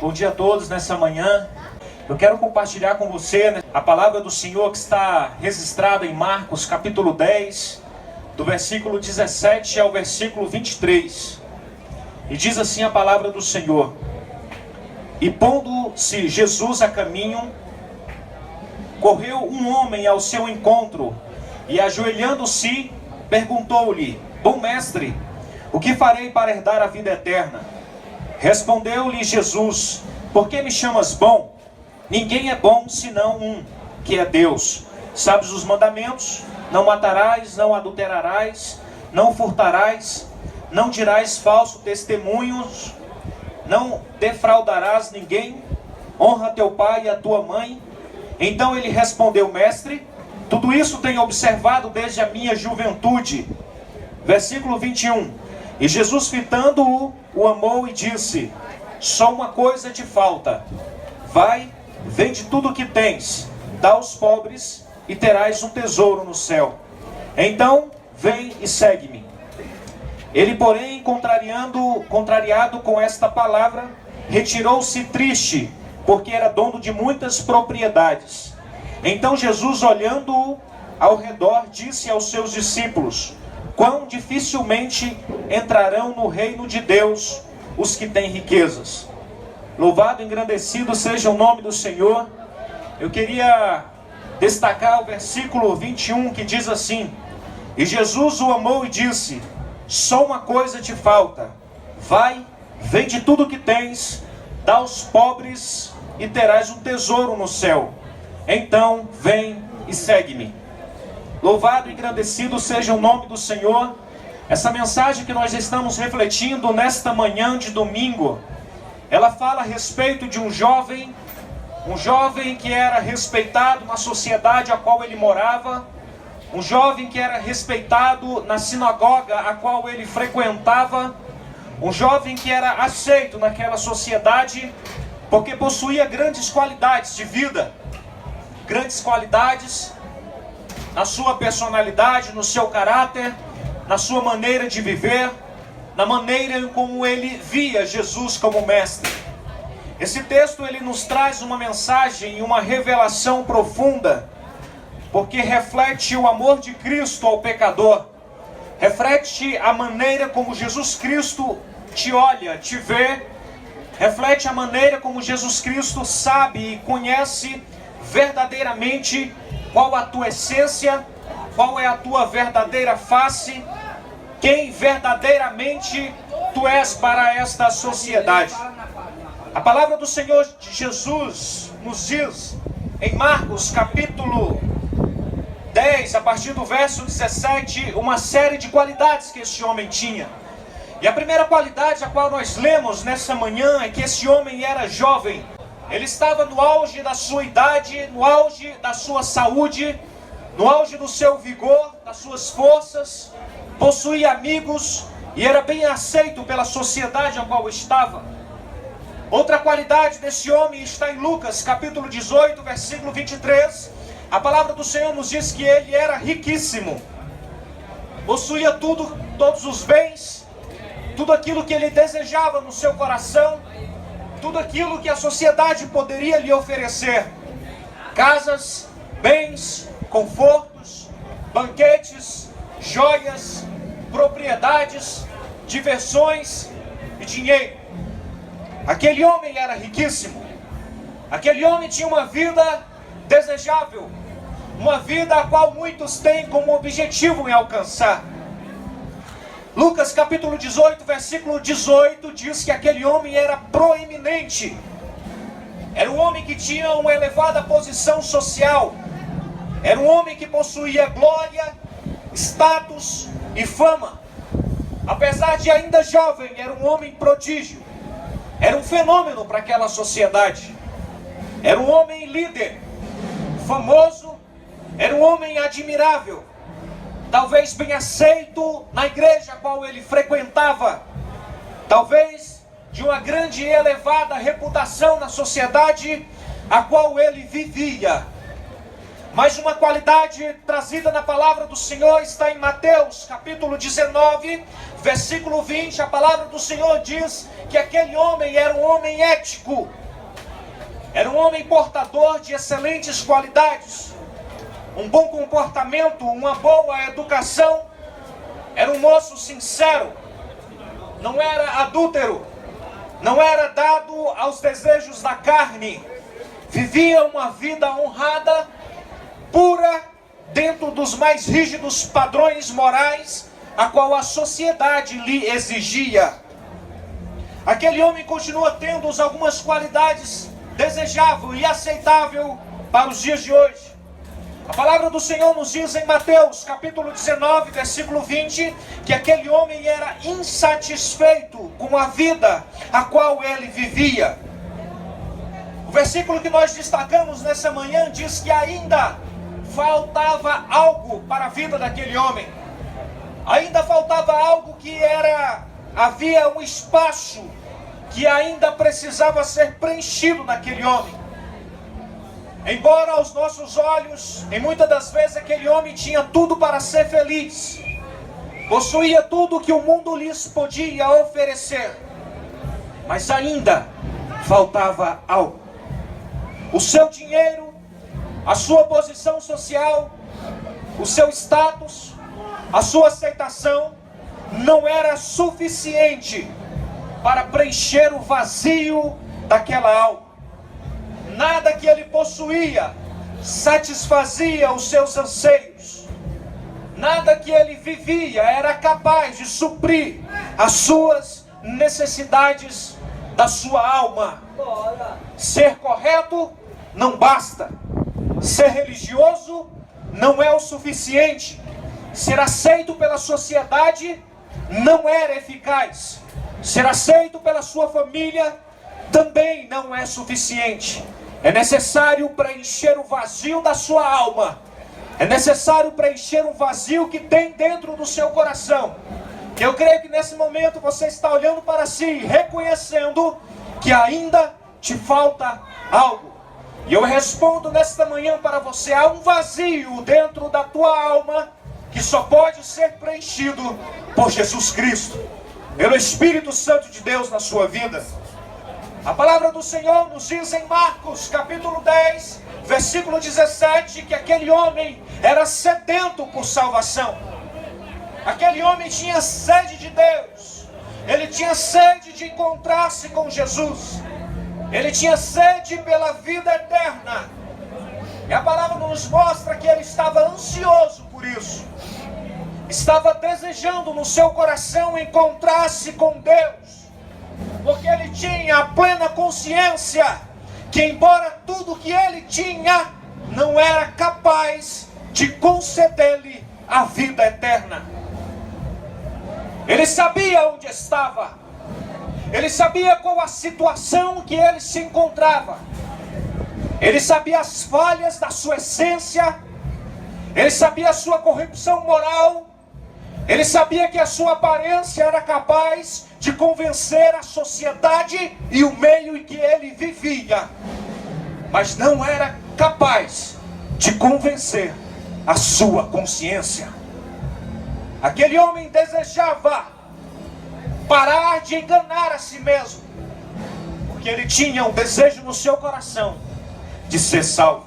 Bom dia a todos nessa manhã. Eu quero compartilhar com você a palavra do Senhor que está registrada em Marcos capítulo 10, do versículo 17 ao versículo 23. E diz assim a palavra do Senhor: E pondo-se Jesus a caminho, correu um homem ao seu encontro, e ajoelhando-se, perguntou-lhe: Bom mestre, o que farei para herdar a vida eterna? Respondeu-lhe Jesus: Por que me chamas bom? Ninguém é bom senão um, que é Deus. Sabes os mandamentos? Não matarás, não adulterarás, não furtarás, não dirás falso testemunhos, não defraudarás ninguém, honra teu pai e a tua mãe. Então ele respondeu: Mestre, tudo isso tenho observado desde a minha juventude. Versículo 21. E Jesus, fitando-o, o amou e disse: Só uma coisa te falta. Vai, vende tudo o que tens, dá aos pobres, e terás um tesouro no céu. Então, vem e segue-me. Ele, porém, contrariado com esta palavra, retirou-se triste, porque era dono de muitas propriedades. Então Jesus, olhando ao redor, disse aos seus discípulos: Quão dificilmente entrarão no reino de Deus os que têm riquezas. Louvado e engrandecido seja o nome do Senhor. Eu queria destacar o versículo 21, que diz assim: E Jesus o amou e disse: Só uma coisa te falta. Vai, vende tudo o que tens, dá aos pobres, e terás um tesouro no céu. Então, vem e segue-me. Louvado e engrandecido seja o nome do Senhor. Essa mensagem que nós estamos refletindo nesta manhã de domingo, ela fala a respeito de um jovem que era respeitado na sociedade a qual ele morava, um jovem que era respeitado na sinagoga a qual ele frequentava, um jovem que era aceito naquela sociedade porque possuía grandes qualidades de vida, grandes qualidades na sua personalidade, no seu caráter, na sua maneira de viver, na maneira como ele via Jesus como mestre. Esse texto ele nos traz uma mensagem e uma revelação profunda, porque reflete o amor de Cristo ao pecador, reflete a maneira como Jesus Cristo te olha, te vê, reflete a maneira como Jesus Cristo sabe e conhece verdadeiramente qual a tua essência, qual é a tua verdadeira face, quem verdadeiramente tu és para esta sociedade. A palavra do Senhor Jesus nos diz em Marcos capítulo 10, a partir do verso 17, uma série de qualidades que esse homem tinha. E a primeira qualidade a qual nós lemos nessa manhã é que esse homem era jovem. Ele estava no auge da sua idade, no auge da sua saúde, no auge do seu vigor, das suas forças, possuía amigos e era bem aceito pela sociedade a qual estava. Outra qualidade desse homem está em Lucas capítulo 18, versículo 23. A palavra do Senhor nos diz que ele era riquíssimo, possuía tudo, todos os bens, tudo aquilo que ele desejava no seu coração, tudo aquilo que a sociedade poderia lhe oferecer: casas, bens, confortos, banquetes, joias, propriedades, diversões e dinheiro. Aquele homem era riquíssimo. Aquele homem tinha uma vida desejável, uma vida a qual muitos têm como objetivo em alcançar. Lucas capítulo 18, versículo 18 diz que aquele homem era proeminente. Era um homem que tinha uma elevada posição social. Era um homem que possuía glória, status e fama. Apesar de ainda jovem, era um homem prodígio. Era um fenômeno para aquela sociedade. Era um homem líder, famoso. Era um homem admirável, talvez bem aceito na igreja a qual ele frequentava, talvez de uma grande e elevada reputação na sociedade a qual ele vivia. Mais uma qualidade trazida na palavra do Senhor está em Mateus, capítulo 19, versículo 20. A palavra do Senhor diz que aquele homem era um homem ético, era um homem portador de excelentes qualidades, um bom comportamento, uma boa educação. Era um moço sincero, não era adúltero, não era dado aos desejos da carne, vivia uma vida honrada, pura, dentro dos mais rígidos padrões morais a qual a sociedade lhe exigia. Aquele homem continua tendo algumas qualidades desejável e aceitável para os dias de hoje. A palavra do Senhor nos diz em Mateus, capítulo 19, versículo 20, que aquele homem era insatisfeito com a vida a qual ele vivia. O versículo que nós destacamos nessa manhã diz que ainda faltava algo para a vida daquele homem. Ainda faltava algo havia um espaço que ainda precisava ser preenchido naquele homem. Embora aos nossos olhos, em muitas das vezes aquele homem tinha tudo para ser feliz, possuía tudo que o mundo lhes podia oferecer, mas ainda faltava algo. O seu dinheiro, a sua posição social, o seu status, a sua aceitação não era suficiente para preencher o vazio daquela alma. Nada que ele possuía satisfazia os seus anseios. Nada que ele vivia era capaz de suprir as suas necessidades da sua alma. Ser correto não basta. Ser religioso não é o suficiente. Ser aceito pela sociedade não era eficaz. Ser aceito pela sua família também não é suficiente. É necessário preencher o vazio da sua alma. É necessário preencher um vazio que tem dentro do seu coração. Eu creio que nesse momento você está olhando para si, reconhecendo que ainda te falta algo. E eu respondo nesta manhã para você: há um vazio dentro da tua alma que só pode ser preenchido por Jesus Cristo, pelo Espírito Santo de Deus na sua vida. A palavra do Senhor nos diz em Marcos, capítulo 10, versículo 17, que aquele homem era sedento por salvação. Aquele homem tinha sede de Deus. Ele tinha sede de encontrar-se com Jesus. Ele tinha sede pela vida eterna. E a palavra nos mostra que ele estava ansioso por isso. Estava desejando no seu coração encontrar-se com Deus. Porque ele tinha a plena consciência que, embora tudo que ele tinha, não era capaz de conceder-lhe a vida eterna. Ele sabia onde estava. Ele sabia qual a situação que ele se encontrava. Ele sabia as falhas da sua essência. Ele sabia a sua corrupção moral. Ele sabia que a sua aparência era capaz de convencer a sociedade e o meio em que ele vivia, mas não era capaz de convencer a sua consciência. Aquele homem desejava parar de enganar a si mesmo, porque ele tinha um desejo no seu coração de ser salvo.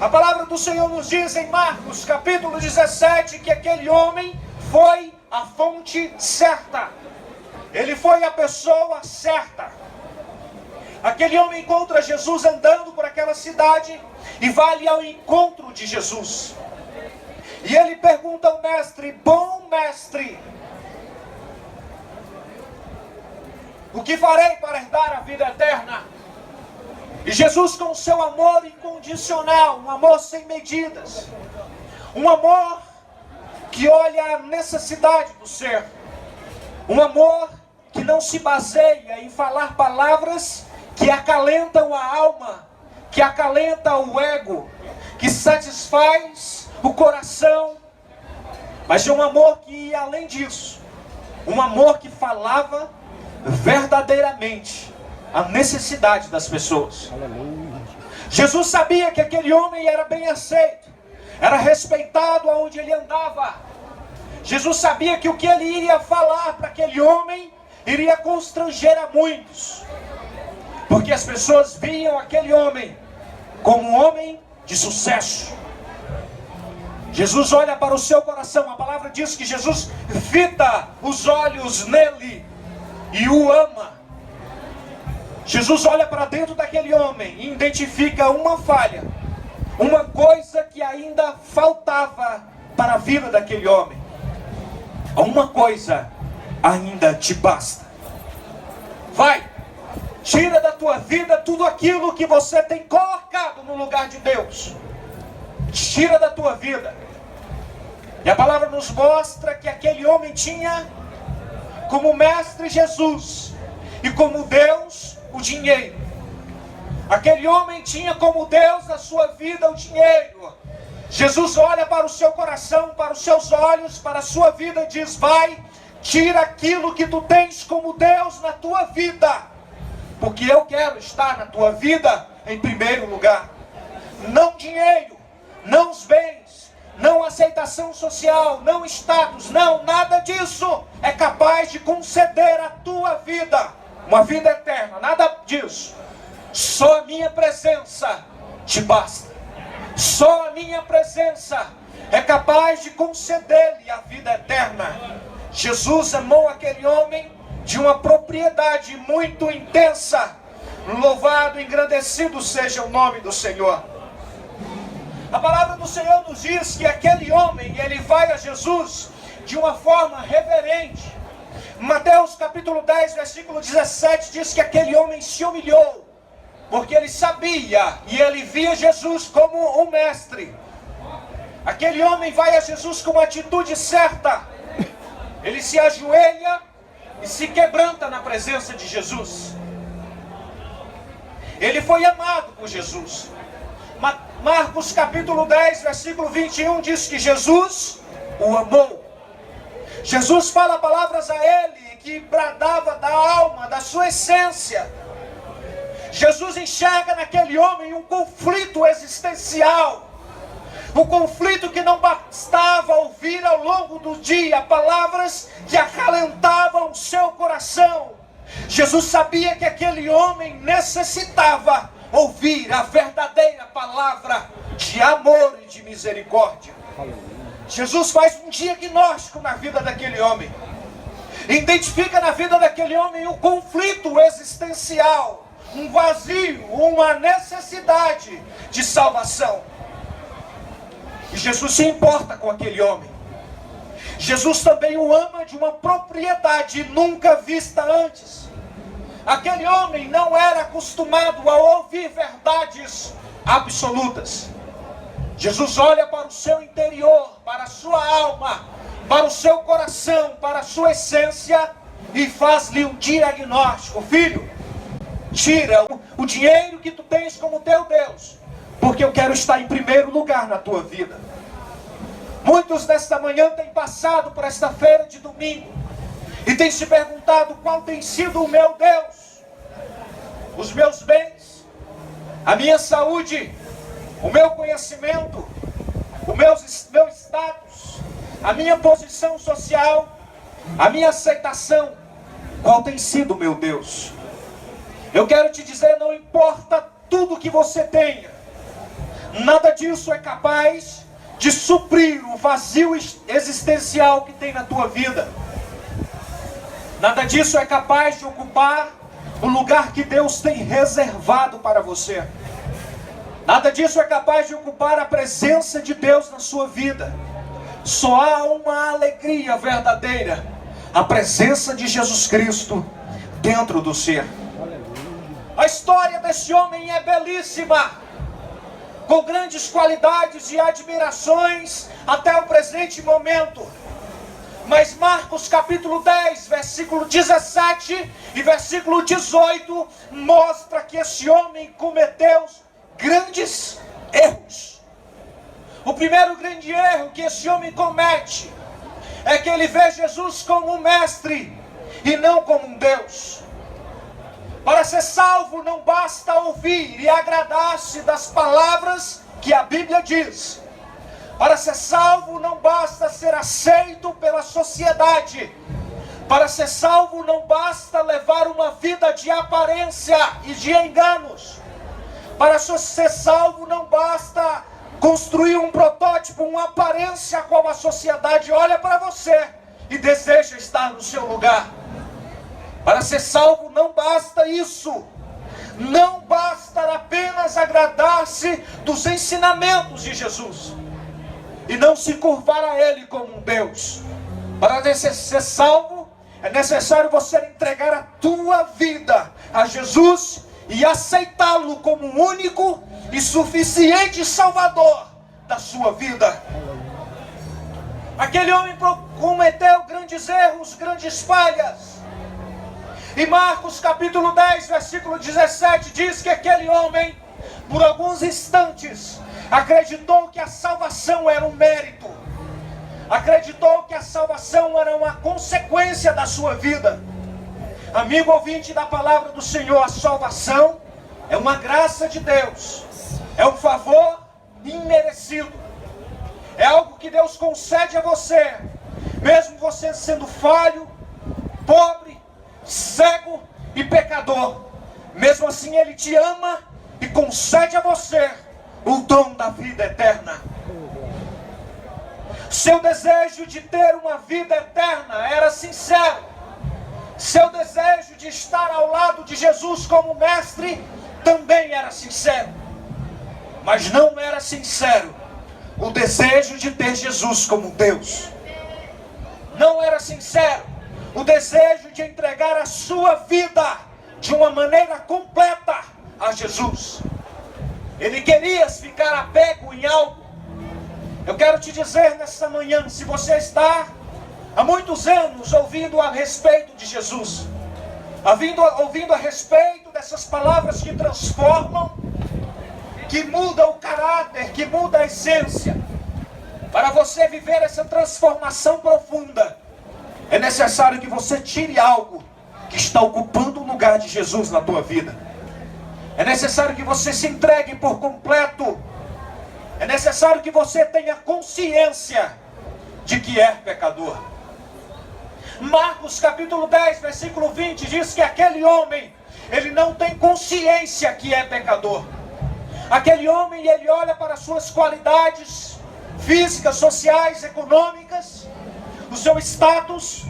A palavra do Senhor nos diz em Marcos, capítulo 17, que aquele homem foi a fonte certa. Ele foi a pessoa certa. Aquele homem encontra Jesus andando por aquela cidade e vai ao encontro de Jesus. E ele pergunta ao mestre: bom mestre, o que farei para herdar a vida eterna? E Jesus, com o seu amor incondicional, um amor sem medidas, um amor que olha a necessidade do ser, um amor que não se baseia em falar palavras que acalentam a alma, que acalenta o ego, que satisfaz o coração, mas é um amor que ia além disso, um amor que falava verdadeiramente a necessidade das pessoas. Jesus sabia que aquele homem era bem aceito, era respeitado aonde ele andava. Jesus sabia que o que ele iria falar para aquele homem iria constranger a muitos, porque as pessoas viam aquele homem como um homem de sucesso. Jesus olha para o seu coração. A palavra diz que Jesus fita os olhos nele e o ama. Jesus olha para dentro daquele homem e identifica uma falha, uma coisa que ainda faltava para a vida daquele homem. Uma coisa ainda te basta. Vai, tira da tua vida tudo aquilo que você tem colocado no lugar de Deus. Tira da tua vida. E a palavra nos mostra que aquele homem tinha como mestre Jesus e como Deus o dinheiro. Aquele homem tinha como Deus na sua vida o dinheiro. Jesus olha para o seu coração, para os seus olhos, para a sua vida e diz: vai, tira aquilo que tu tens como Deus na tua vida, porque eu quero estar na tua vida em primeiro lugar. Não dinheiro, não os bens, não aceitação social, não status, não, nada disso é capaz de conceder à tua vida uma vida eterna, nada disso. Só a minha presença te basta. Só a minha presença é capaz de conceder-lhe a vida eterna. Jesus amou aquele homem de uma propriedade muito intensa. Louvado e engrandecido seja o nome do Senhor. A palavra do Senhor nos diz que aquele homem, ele vai a Jesus de uma forma reverente. Mateus capítulo 10, versículo 17 diz que aquele homem se humilhou, porque ele sabia e ele via Jesus como um mestre. Aquele homem vai a Jesus com uma atitude certa. Ele se ajoelha e se quebranta na presença de Jesus. Ele foi amado por Jesus. Marcos capítulo 10, versículo 21 diz que Jesus o amou. Jesus fala palavras a ele que bradava da alma, da sua essência. Jesus enxerga naquele homem um conflito existencial. Um conflito que não bastava ouvir ao longo do dia palavras que acalentavam o seu coração. Jesus sabia que aquele homem necessitava ouvir a verdadeira palavra de amor e de misericórdia. Jesus faz um diagnóstico na vida daquele homem. Identifica na vida daquele homem um conflito existencial, um vazio, uma necessidade de salvação. E Jesus se importa com aquele homem. Jesus também o ama de uma propriedade nunca vista antes. Aquele homem não era acostumado a ouvir verdades absolutas. Jesus olha para o seu interior, para a sua alma, para o seu coração, para a sua essência e faz-lhe um diagnóstico. Filho, tira o dinheiro que tu tens como teu Deus, porque eu quero estar em primeiro lugar na tua vida. Muitos nesta manhã têm passado por esta feira de domingo e têm se perguntado qual tem sido o meu Deus. Os meus bens, a minha saúde, o meu conhecimento, o meu status, a minha posição social, a minha aceitação. Qual tem sido o meu Deus? Eu quero te dizer, não importa tudo que você tenha, nada disso é capaz de suprir o vazio existencial que tem na tua vida. Nada disso é capaz de ocupar o lugar que Deus tem reservado para você. Nada disso é capaz de ocupar a presença de Deus na sua vida. Só há uma alegria verdadeira: a presença de Jesus Cristo dentro do ser. A história desse homem é belíssima, com grandes qualidades e admirações até o presente momento. Mas Marcos capítulo 10, versículo 17 e versículo 18 mostra que esse homem cometeu grandes erros. O primeiro grande erro que esse homem comete é que ele vê Jesus como um mestre e não como um Deus. Para ser salvo não basta ouvir e agradar-se das palavras que a Bíblia diz. Para ser salvo não basta ser aceito pela sociedade. Para ser salvo não basta levar uma vida de aparência e de enganos. Para ser salvo não basta construir um protótipo, uma aparência a qual a sociedade olha para você e deseja estar no seu lugar. Para ser salvo não basta isso. Não basta apenas agradar-se dos ensinamentos de Jesus e não se curvar a Ele como um Deus. Para ser salvo é necessário você entregar a tua vida a Jesus e aceitá-lo como o único e suficiente Salvador da sua vida. Aquele homem cometeu grandes erros, grandes falhas. E Marcos capítulo 10, versículo 17 diz que aquele homem, por alguns instantes, acreditou que a salvação era um mérito. Acreditou que a salvação era uma consequência da sua vida. Amigo ouvinte da palavra do Senhor, a salvação é uma graça de Deus. É um favor imerecido. É algo que Deus concede a você, mesmo você sendo falho, pobre, cego e pecador. Mesmo assim Ele te ama e concede a você o dom da vida eterna. Seu desejo de ter uma vida eterna era sincero. Seu desejo de estar ao lado de Jesus como mestre também era sincero. Mas não era sincero o desejo de ter Jesus como Deus. Não era sincero o desejo de entregar a sua vida de uma maneira completa a Jesus. Ele queria ficar apego em algo. Eu quero te dizer nesta manhã, se você está há muitos anos ouvindo a respeito de Jesus, ouvindo a respeito dessas palavras que transformam, que mudam o caráter, que mudam a essência, para você viver essa transformação profunda, é necessário que você tire algo que está ocupando o lugar de Jesus na tua vida. É necessário que você se entregue por completo. É necessário que você tenha consciência de que é pecador. Marcos capítulo 10, versículo 20 diz que aquele homem, ele não tem consciência que é pecador. Aquele homem, ele olha para suas qualidades físicas, sociais, econômicas, o seu status,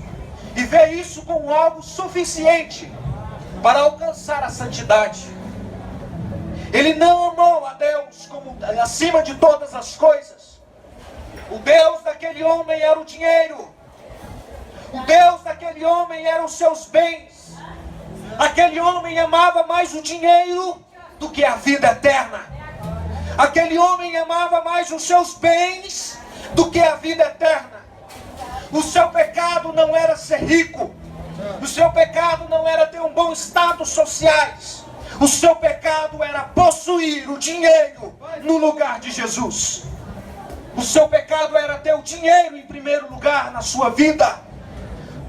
e vê isso como algo suficiente para alcançar a santidade. Ele não amou a Deus como acima de todas as coisas. O Deus daquele homem era o dinheiro. O Deus daquele homem eram os seus bens. Aquele homem amava mais o dinheiro do que a vida eterna. Aquele homem amava mais os seus bens do que a vida eterna. O seu pecado não era ser rico. O seu pecado não era ter um bom status sociais. O seu pecado era possuir o dinheiro no lugar de Jesus. O seu pecado era ter o dinheiro em primeiro lugar na sua vida.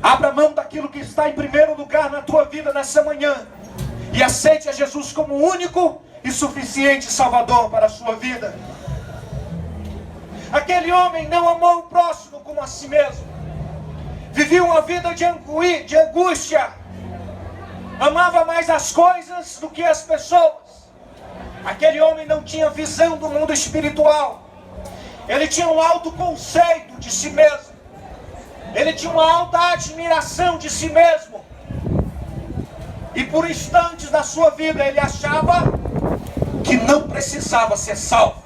Abra mão daquilo que está em primeiro lugar na tua vida nessa manhã e aceite a Jesus como o único e suficiente Salvador para a sua vida. Aquele homem não amou o próximo como a si mesmo. Vivia uma vida de angústia. Amava mais as coisas do que as pessoas. Aquele homem não tinha visão do mundo espiritual. Ele tinha um alto conceito de si mesmo. Ele tinha uma alta admiração de si mesmo. E por instantes da sua vida ele achava que não precisava ser salvo.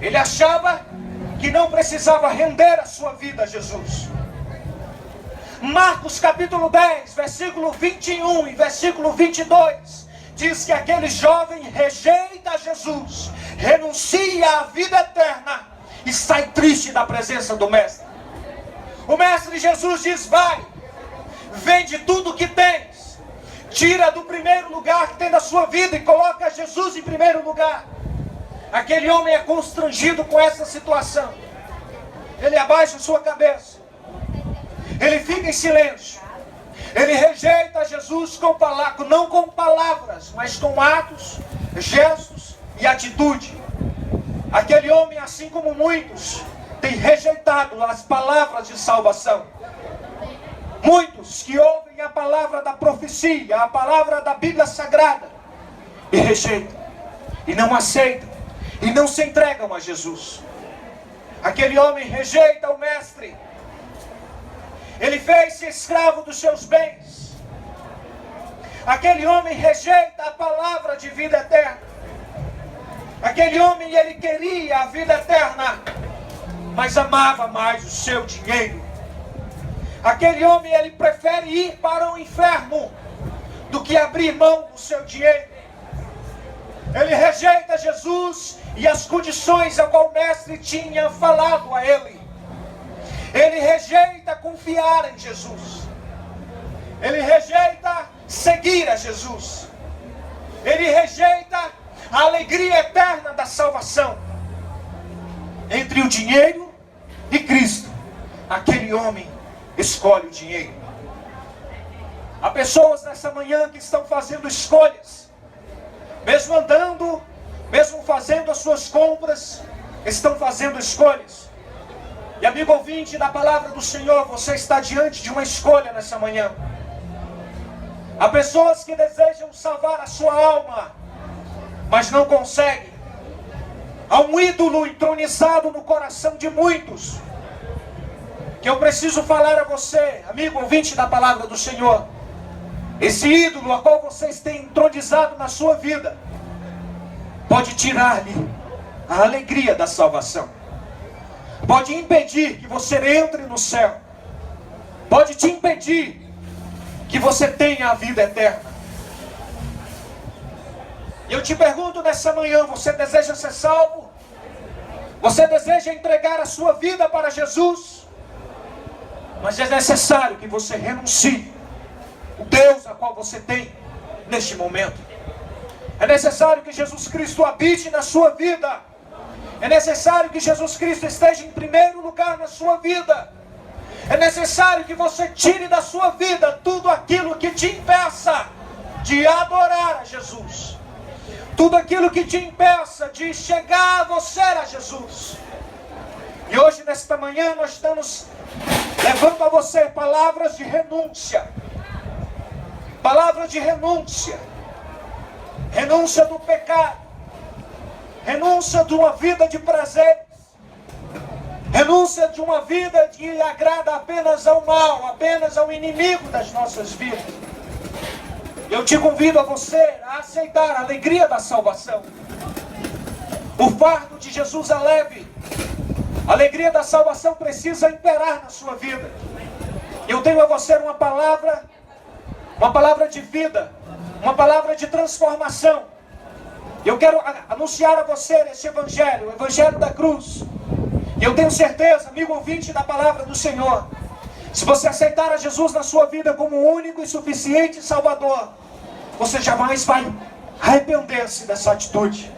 Ele achava que não precisava render a sua vida a Jesus. Marcos capítulo 10, versículo 21 e versículo 22, diz que aquele jovem rejeita Jesus, renuncia à vida eterna e sai triste da presença do Mestre. O Mestre Jesus diz: vai, vende tudo o que tens, tira do primeiro lugar que tem na sua vida e coloca Jesus em primeiro lugar. Aquele homem é constrangido com essa situação. Ele abaixa sua cabeça. Ele fica em silêncio. Ele rejeita Jesus não com palavras, mas com atos, gestos e atitude. Aquele homem, assim como muitos, tem rejeitado as palavras de salvação. Muitos que ouvem a palavra da profecia, a palavra da Bíblia Sagrada, e rejeitam, e não aceitam, e não se entregam a Jesus. Aquele homem rejeita o Mestre. Ele fez-se escravo dos seus bens. Aquele homem rejeita a palavra de vida eterna. Aquele homem, ele queria a vida eterna, mas amava mais o seu dinheiro. Aquele homem, ele prefere ir para o inferno do que abrir mão do seu dinheiro. Ele rejeita Jesus e as condições a qual o Mestre tinha falado a ele. Ele rejeita confiar em Jesus. Ele rejeita seguir a Jesus. Ele rejeita a alegria eterna da salvação. Entre o dinheiro e Cristo, aquele homem escolhe o dinheiro. Há pessoas nessa manhã que estão fazendo escolhas, mesmo andando, mesmo fazendo as suas compras, estão fazendo escolhas. E amigo ouvinte da palavra do Senhor, você está diante de uma escolha nessa manhã. Há pessoas que desejam salvar a sua alma, mas não conseguem. Há um ídolo entronizado no coração de muitos, que eu preciso falar a você, amigo ouvinte da palavra do Senhor. Esse ídolo a qual vocês têm entronizado na sua vida, pode tirar-lhe a alegria da salvação. Pode impedir que você entre no céu. Pode te impedir que você tenha a vida eterna. E eu te pergunto nessa manhã, você deseja ser salvo? Você deseja entregar a sua vida para Jesus? Mas é necessário que você renuncie o Deus a qual você tem neste momento. É necessário que Jesus Cristo habite na sua vida. É necessário que Jesus Cristo esteja em primeiro lugar na sua vida. É necessário que você tire da sua vida tudo aquilo que te impeça de adorar a Jesus. Tudo aquilo que te impeça de chegar a você a Jesus. E hoje, nesta manhã, nós estamos levando a você palavras de renúncia. Palavras de renúncia. Renúncia do pecado. Renúncia de uma vida de prazeres. Renúncia de uma vida que agrada apenas ao mal, apenas ao inimigo das nossas vidas. Eu te convido a você a aceitar a alegria da salvação. O fardo de Jesus é leve. A alegria da salvação precisa imperar na sua vida. Eu tenho a você uma palavra de vida, uma palavra de transformação. Eu quero anunciar a você esse evangelho, o evangelho da cruz. E eu tenho certeza, amigo ouvinte da palavra do Senhor, se você aceitar a Jesus na sua vida como único e suficiente Salvador, você jamais vai arrepender-se dessa atitude.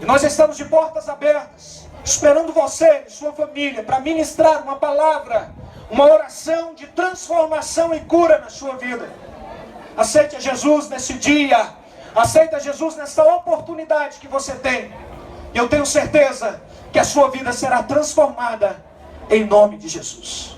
E nós estamos de portas abertas, esperando você e sua família para ministrar uma palavra, uma oração de transformação e cura na sua vida. Aceite a Jesus nesse dia. Aceita Jesus nessa oportunidade que você tem. Eu tenho certeza que a sua vida será transformada em nome de Jesus.